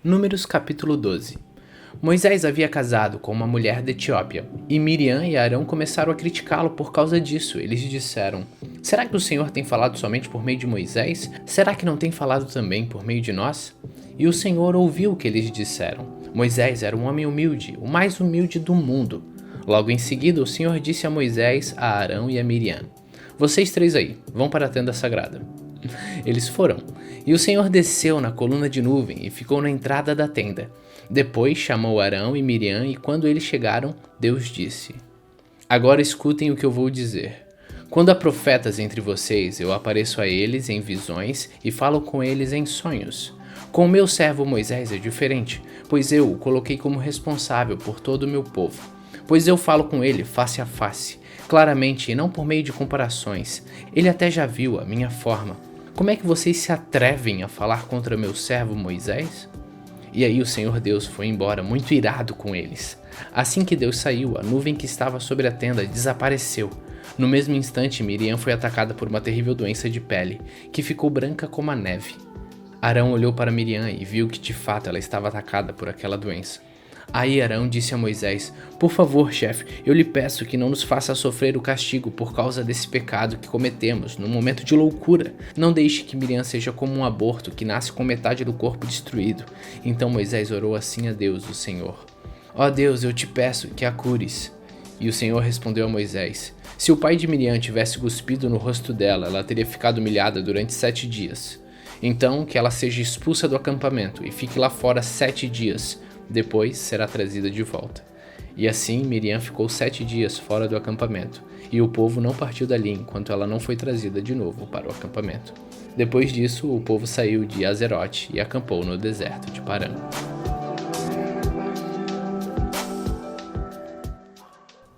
Números capítulo 12. Moisés havia casado com uma mulher da Etiópia, e Miriam e Arão começaram a criticá-lo por causa disso. Eles disseram: será que o Senhor tem falado somente por meio de Moisés? Será que não tem falado também por meio de nós? E o Senhor ouviu o que eles disseram. Moisés era um homem humilde, o mais humilde do mundo. Logo em seguida, o Senhor disse a Moisés, a Arão e a Miriam: vocês três aí, vão para a tenda sagrada. Eles foram, e o Senhor desceu na coluna de nuvem e ficou na entrada da tenda. Depois chamou Arão e Miriam, e quando eles chegaram, Deus disse: agora escutem o que eu vou dizer. Quando há profetas entre vocês, eu apareço a eles em visões e falo com eles em sonhos. Com o meu servo Moisés é diferente, pois eu o coloquei como responsável por todo o meu povo. Pois eu falo com ele face a face, claramente e não por meio de comparações. Ele até já viu a minha forma. Como é que vocês se atrevem a falar contra meu servo Moisés? E aí o Senhor Deus foi embora, muito irado com eles. Assim que Deus saiu, a nuvem que estava sobre a tenda desapareceu. No mesmo instante, Miriam foi atacada por uma terrível doença de pele, que ficou branca como a neve. Arão olhou para Miriam e viu que de fato ela estava atacada por aquela doença. Aí Arão disse a Moisés: por favor, chefe, eu lhe peço que não nos faça sofrer o castigo por causa desse pecado que cometemos, num momento de loucura. Não deixe que Miriam seja como um aborto que nasce com metade do corpo destruído. Então Moisés orou assim a Deus, o Senhor: ó Deus, eu te peço que a cures. E o Senhor respondeu a Moisés: se o pai de Miriam tivesse cuspido no rosto dela, ela teria ficado humilhada durante 7 dias. Então que ela seja expulsa do acampamento e fique lá fora 7 dias. Depois será trazida de volta. E assim Miriam ficou 7 dias fora do acampamento, e o povo não partiu dali enquanto ela não foi trazida de novo para o acampamento. Depois disso, o povo saiu de Azerote e acampou no deserto de Parã.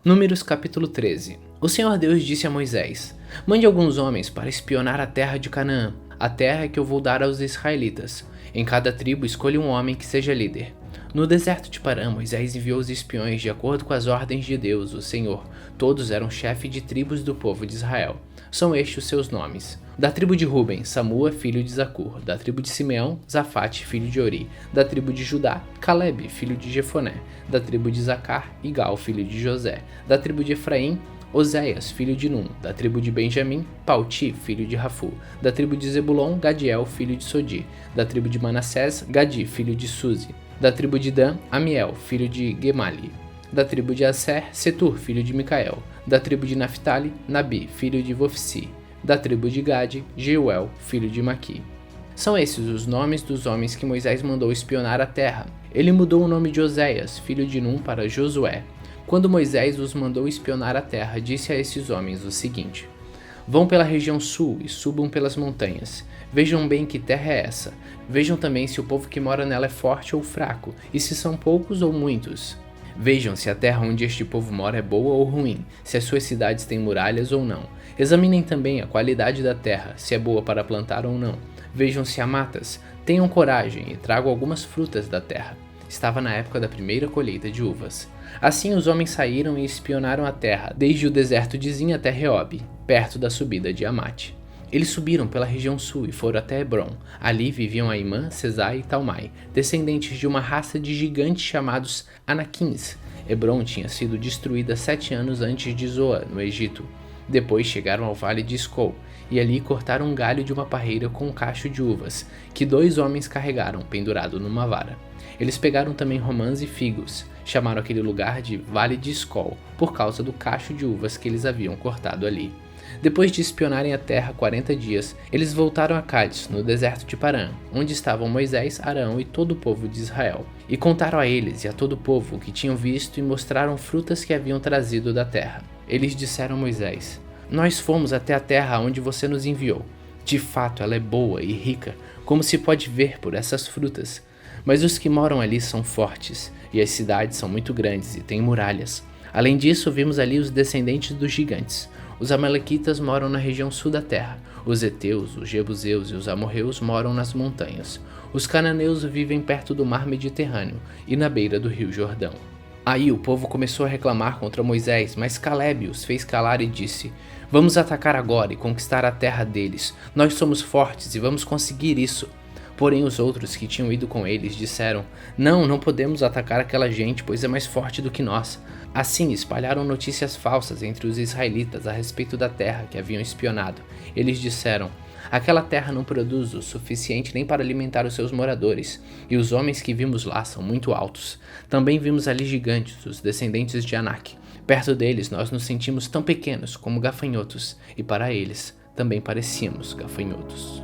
Números capítulo 13. O Senhor Deus disse a Moisés: mande alguns homens para espionar a terra de Canaã, a terra que eu vou dar aos israelitas. Em cada tribo escolha um homem que seja líder. No deserto de Parã, Moisés enviou os espiões de acordo com as ordens de Deus, o Senhor. Todos eram chefes de tribos do povo de Israel. São estes os seus nomes: da tribo de Ruben, Samua, filho de Zacur; da tribo de Simeão, Zafate, filho de Ori; da tribo de Judá, Calebe, filho de Jefoné; da tribo de Zacar, Igal, filho de José; da tribo de Efraim, Oséias, filho de Num; da tribo de Benjamim, Palti, filho de Rafu; da tribo de Zebulon, Gadiel, filho de Sodi; da tribo de Manassés, Gadi, filho de Suzi; da tribo de Dan, Amiel, filho de Gemali; da tribo de Aser, Setur, filho de Micael; da tribo de Naphtali, Nabi, filho de Vofsi; da tribo de Gade, Jeuel, filho de Maqui. São esses os nomes dos homens que Moisés mandou espionar a terra. Ele mudou o nome de Oséias, filho de Num, para Josué. Quando Moisés os mandou espionar a terra, disse a esses homens o seguinte: vão pela região sul e subam pelas montanhas. Vejam bem que terra é essa. Vejam também se o povo que mora nela é forte ou fraco, e se são poucos ou muitos. Vejam se a terra onde este povo mora é boa ou ruim, se as suas cidades têm muralhas ou não. Examinem também a qualidade da terra, se é boa para plantar ou não. Vejam se há matas. Tenham coragem e tragam algumas frutas da terra. Estava na época da primeira colheita de uvas. Assim os homens saíram e espionaram a terra, desde o deserto de Zin até Reob, perto da subida de Amate. Eles subiram pela região sul e foram até Hebron. Ali viviam Aimã, Sesai e Talmai, descendentes de uma raça de gigantes chamados Anaquins. Hebron tinha sido destruída 7 anos antes de Zoa, no Egito. Depois chegaram ao vale de Escol, e ali cortaram um galho de uma parreira com um cacho de uvas, que 2 homens carregaram, pendurado numa vara. Eles pegaram também romãs e figos. Chamaram aquele lugar de Vale de Escol, por causa do cacho de uvas que eles haviam cortado ali. Depois de espionarem a terra 40 dias, eles voltaram a Cádiz, no deserto de Parã, onde estavam Moisés, Arão e todo o povo de Israel. E contaram a eles e a todo o povo o que tinham visto e mostraram frutas que haviam trazido da terra. Eles disseram a Moisés: nós fomos até a terra onde você nos enviou. De fato, ela é boa e rica, como se pode ver por essas frutas. Mas os que moram ali são fortes, e as cidades são muito grandes e têm muralhas. Além disso, vimos ali os descendentes dos gigantes. Os amalequitas moram na região sul da terra. Os heteus, os jebuseus e os amorreus moram nas montanhas. Os cananeus vivem perto do mar Mediterrâneo e na beira do rio Jordão. Aí o povo começou a reclamar contra Moisés, mas Calebe os fez calar e disse: vamos atacar agora e conquistar a terra deles. Nós somos fortes e vamos conseguir isso. Porém os outros que tinham ido com eles disseram: não podemos atacar aquela gente, pois é mais forte do que nós. Assim espalharam notícias falsas entre os israelitas a respeito da terra que haviam espionado. Eles disseram: aquela terra não produz o suficiente nem para alimentar os seus moradores, e os homens que vimos lá são muito altos. Também vimos ali gigantes, os descendentes de Anak. Perto deles nós nos sentimos tão pequenos como gafanhotos, e para eles também parecíamos gafanhotos.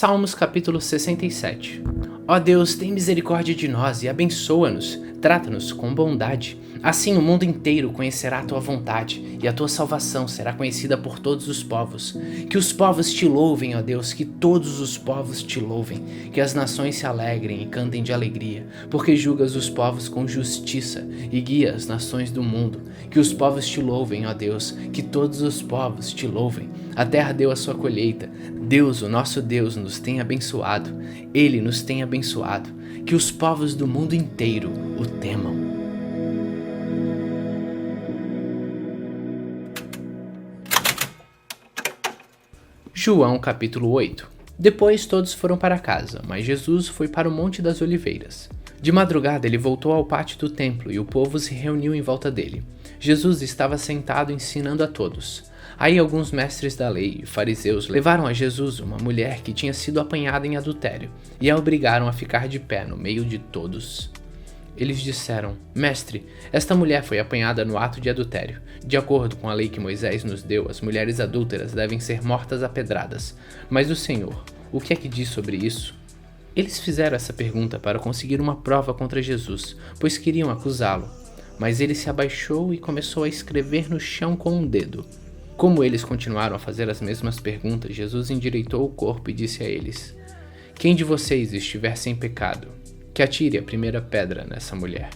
Salmos capítulo 67. Ó Deus, tem misericórdia de nós e abençoa-nos, trata-nos com bondade. Assim o mundo inteiro conhecerá a tua vontade, e a tua salvação será conhecida por todos os povos. Que os povos te louvem, ó Deus, que todos os povos te louvem. Que as nações se alegrem e cantem de alegria, porque julgas os povos com justiça e guias as nações do mundo. Que os povos te louvem, ó Deus, que todos os povos te louvem. A terra deu a sua colheita. Deus, o nosso Deus, nos tem abençoado. Ele nos tem abençoado. Que os povos do mundo inteiro o temam. João capítulo 8. Depois todos foram para casa, mas Jesus foi para o Monte das Oliveiras. De madrugada ele voltou ao pátio do templo e o povo se reuniu em volta dele. Jesus estava sentado ensinando a todos. Aí alguns mestres da lei e fariseus levaram a Jesus uma mulher que tinha sido apanhada em adultério e a obrigaram a ficar de pé no meio de todos. Eles disseram: Mestre, esta mulher foi apanhada no ato de adultério. De acordo com a lei que Moisés nos deu, as mulheres adúlteras devem ser mortas a pedradas. Mas o Senhor, o que é que diz sobre isso? Eles fizeram essa pergunta para conseguir uma prova contra Jesus, pois queriam acusá-lo. Mas ele se abaixou e começou a escrever no chão com um dedo. Como eles continuaram a fazer as mesmas perguntas, Jesus endireitou o corpo e disse a eles: Quem de vocês estiver sem pecado, que atire a primeira pedra nessa mulher.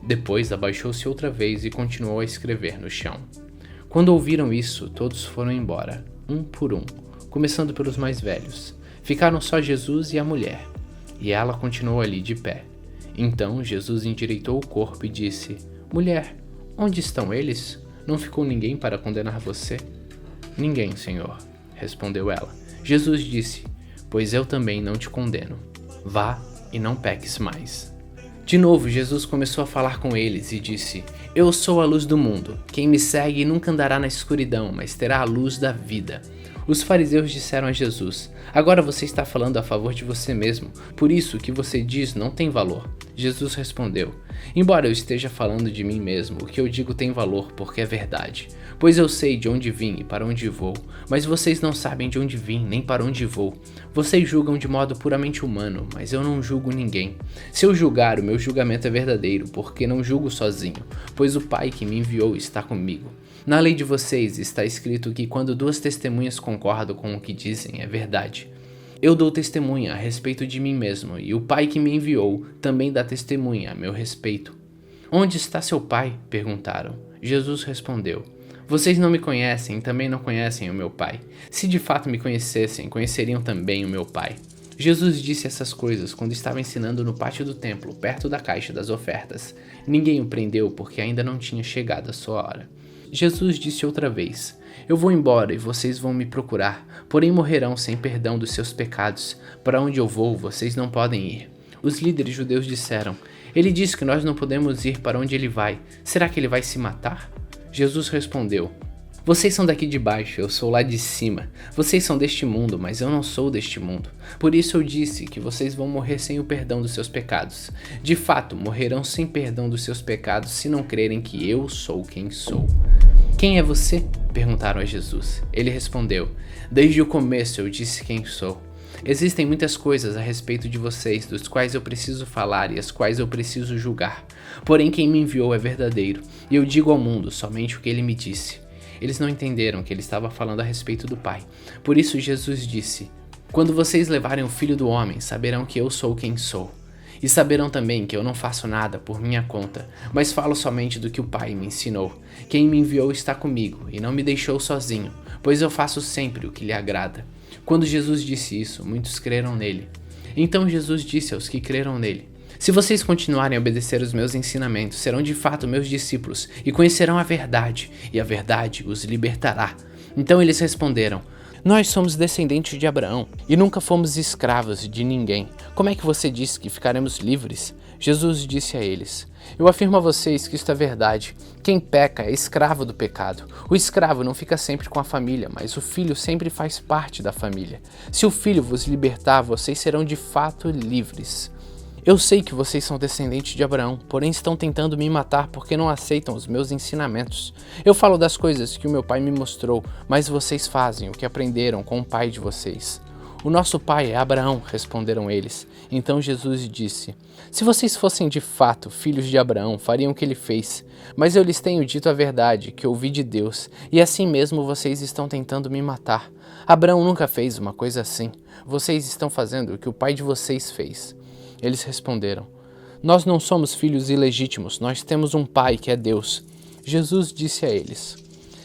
Depois abaixou-se outra vez e continuou a escrever no chão. Quando ouviram isso, todos foram embora, um por um, começando pelos mais velhos. Ficaram só Jesus e a mulher, e ela continuou ali de pé. Então Jesus endireitou o corpo e disse: Mulher, onde estão eles? Não ficou ninguém para condenar você? Ninguém, Senhor, respondeu ela. Jesus disse: Pois eu também não te condeno. Vá e não peques mais. De novo, Jesus começou a falar com eles e disse: Eu sou a luz do mundo. Quem me segue nunca andará na escuridão, mas terá a luz da vida. Os fariseus disseram a Jesus: Agora você está falando a favor de você mesmo, por isso o que você diz não tem valor. Jesus respondeu: Embora eu esteja falando de mim mesmo, o que eu digo tem valor porque é verdade. Pois eu sei de onde vim e para onde vou, mas vocês não sabem de onde vim nem para onde vou. Vocês julgam de modo puramente humano, mas eu não julgo ninguém. Se eu julgar, o meu julgamento é verdadeiro, porque não julgo sozinho, pois o Pai que me enviou está comigo. Na lei de vocês está escrito que quando duas testemunhas concordam com o que dizem, é verdade. Eu dou testemunha a respeito de mim mesmo, e o Pai que me enviou também dá testemunha a meu respeito. Onde está seu Pai? Perguntaram. Jesus respondeu: Vocês não me conhecem e também não conhecem o meu Pai. Se de fato me conhecessem, conheceriam também o meu Pai. Jesus disse essas coisas quando estava ensinando no pátio do templo, perto da caixa das ofertas. Ninguém o prendeu porque ainda não tinha chegado a sua hora. Jesus disse outra vez: Eu vou embora e vocês vão me procurar, porém morrerão sem perdão dos seus pecados. Para onde eu vou, vocês não podem ir. Os líderes judeus disseram: Ele disse que nós não podemos ir para onde ele vai. Será que ele vai se matar? Jesus respondeu: Vocês são daqui de baixo, eu sou lá de cima. Vocês são deste mundo, mas eu não sou deste mundo. Por isso eu disse que vocês vão morrer sem o perdão dos seus pecados. De fato, morrerão sem perdão dos seus pecados se não crerem que eu sou quem sou. Quem é você? Perguntaram a Jesus. Ele respondeu: Desde o começo eu disse quem sou. Existem muitas coisas a respeito de vocês, dos quais eu preciso falar e as quais eu preciso julgar. Porém, quem me enviou é verdadeiro, e eu digo ao mundo somente o que ele me disse. Eles não entenderam que ele estava falando a respeito do Pai. Por isso Jesus disse: Quando vocês levarem o Filho do Homem, saberão que eu sou quem sou. E saberão também que eu não faço nada por minha conta, mas falo somente do que o Pai me ensinou. Quem me enviou está comigo e não me deixou sozinho, pois eu faço sempre o que lhe agrada. Quando Jesus disse isso, muitos creram nele. Então Jesus disse aos que creram nele: Se vocês continuarem a obedecer os meus ensinamentos, serão de fato meus discípulos e conhecerão a verdade, e a verdade os libertará. Então eles responderam: Nós somos descendentes de Abraão e nunca fomos escravos de ninguém. Como é que você diz que ficaremos livres? Jesus disse a eles: Eu afirmo a vocês que isto é verdade. Quem peca é escravo do pecado. O escravo não fica sempre com a família, mas o filho sempre faz parte da família. Se o filho vos libertar, vocês serão de fato livres. Eu sei que vocês são descendentes de Abraão, porém estão tentando me matar porque não aceitam os meus ensinamentos. Eu falo das coisas que o meu pai me mostrou, mas vocês fazem o que aprenderam com o pai de vocês. O nosso pai é Abraão, responderam eles. Então Jesus disse: Se vocês fossem de fato filhos de Abraão, fariam o que ele fez. Mas eu lhes tenho dito a verdade, que ouvi de Deus, e assim mesmo vocês estão tentando me matar. Abraão nunca fez uma coisa assim. Vocês estão fazendo o que o pai de vocês fez. Eles responderam: Nós não somos filhos ilegítimos, nós temos um pai que é Deus. Jesus disse a eles: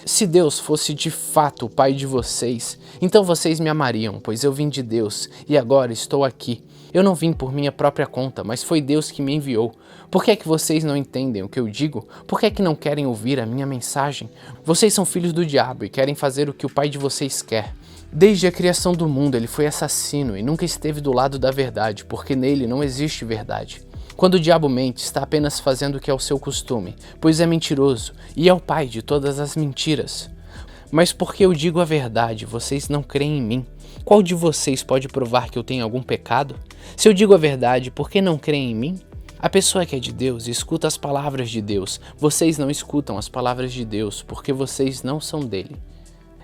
Se Deus fosse de fato o pai de vocês, então vocês me amariam, pois eu vim de Deus e agora estou aqui. Eu não vim por minha própria conta, mas foi Deus que me enviou. Por que é que vocês não entendem o que eu digo? Por que é que não querem ouvir a minha mensagem? Vocês são filhos do diabo e querem fazer o que o pai de vocês quer. Desde a criação do mundo ele foi assassino e nunca esteve do lado da verdade, porque nele não existe verdade. Quando o diabo mente, está apenas fazendo o que é o seu costume, pois é mentiroso e é o pai de todas as mentiras. Mas porque eu digo a verdade, vocês não creem em mim. Qual de vocês pode provar que eu tenho algum pecado? Se eu digo a verdade, por que não creem em mim? A pessoa que é de Deus escuta as palavras de Deus. Vocês não escutam as palavras de Deus, porque vocês não são dele.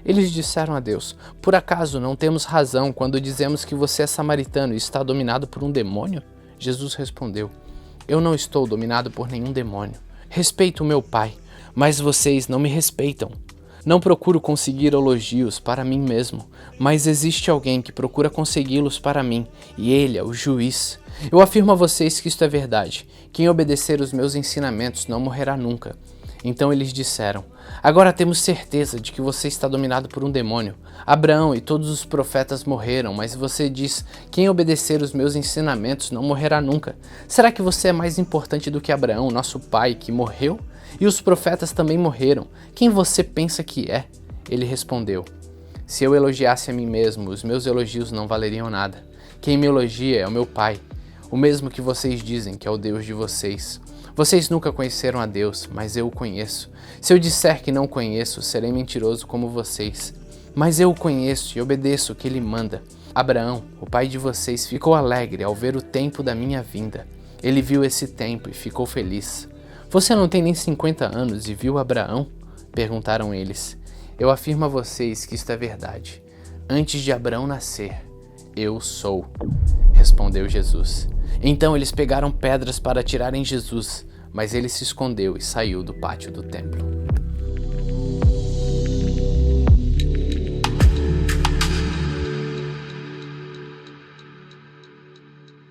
Eles disseram a Deus: Por acaso não temos razão quando dizemos que você é samaritano e está dominado por um demônio? Jesus respondeu: Eu não estou dominado por nenhum demônio. Respeito o meu Pai, mas vocês não me respeitam. Não procuro conseguir elogios para mim mesmo, mas existe alguém que procura consegui-los para mim, e ele é o juiz. Eu afirmo a vocês que isto é verdade. Quem obedecer os meus ensinamentos não morrerá nunca. Então eles disseram: Agora temos certeza de que você está dominado por um demônio. Abraão e todos os profetas morreram, mas você diz: Quem obedecer os meus ensinamentos não morrerá nunca. Será que você é mais importante do que Abraão, nosso pai, que morreu? E os profetas também morreram. Quem você pensa que é? Ele respondeu: Se eu elogiasse a mim mesmo, os meus elogios não valeriam nada. Quem me elogia é o meu Pai, o mesmo que vocês dizem que é o Deus de vocês. Vocês nunca conheceram a Deus, mas eu o conheço. Se eu disser que não conheço, serei mentiroso como vocês. Mas eu o conheço e obedeço o que ele manda. Abraão, o pai de vocês, ficou alegre ao ver o tempo da minha vinda. Ele viu esse tempo e ficou feliz. Você não tem nem 50 anos e viu Abraão? Perguntaram eles. Eu afirmo a vocês que isto é verdade. Antes de Abraão nascer, eu sou, respondeu Jesus. Então eles pegaram pedras para atirar em Jesus, mas ele se escondeu e saiu do pátio do templo.